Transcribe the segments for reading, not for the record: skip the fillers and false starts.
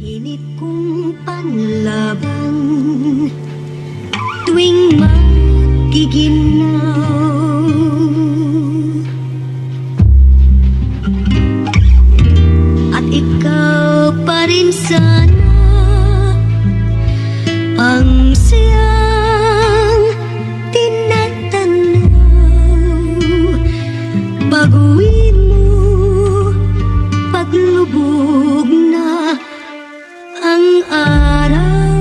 Init kong panlaban tuwing magiginaw, at ikaw pa rin sana ang siyang tinatanaw. Baguhin mo paglubog na ang araw.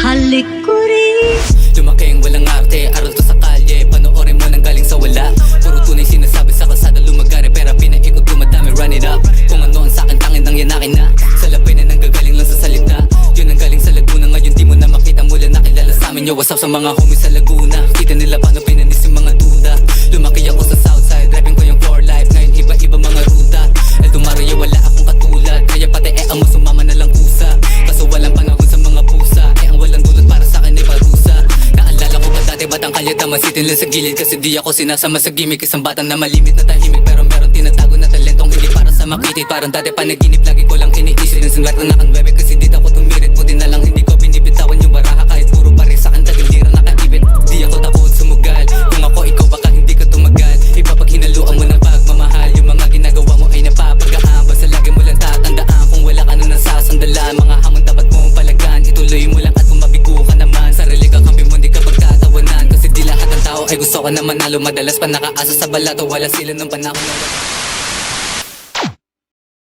Halik ko rin. Lumaki ang walang arte, aral to sa kalye. Panoorin mo nang galing sa wala. Puro tunay sinasabi sa kalsada, lumagari pera pinaikot, dumadami, run it up. Kung ano ang sakin, tangin ang yan akin na. Sa lapay na nanggagaling lang sa salita. Yun ang galing sa Laguna, ngayon di mo na makita. Mula nakilala sa amin, yo, what's up sa mga homies sa Laguna. Kita nila paano pinanis yung mga duda. Lumaki ako sa Southside, rapping ko yung for life. Ngayon iba-iba mga ruta. El Dumario, wala akong katulad. Kaya pati amo sumama na lang kusa. Kaso walang panahon sa mga pusa. Ang walang dulot para sa akin ay parusa. Naalala ko ba dati batang kalye, tamasitin lang sa gilid. Kasi di ako sinasama sa gimmick. Isang batang na malimit na tahimik, pero meron tinatago na talentong hindi para sa makitid. Parang dati panaginip, lagi ko lang iniisip. Sinsulat na nakanwebe kasi di ako tumirit. Puti na lang hindi ko binibitawan yung baraha. Kahit puro pare sa akin, tagalira nakaibit. Di ako takot sumugal. Kung ako ikaw baka hindi ka tumagal. Iba pag hinaluan mo ng pagmamahal. Yung mga ginagawa mo ay napapagaan. Basta lagi mo lang tatandaan, kung wala ka nang nasasandalan. Mga hamon dapat mong palagan, ituloy mo lang at kung mabigo ka naman. Sarili ka kampi mo, di ka pagtatawanan. Kasi di lahat ng tao ay gusto ka na manalo. Madalas pa nakaasa sa balato, wala sila ng panahon na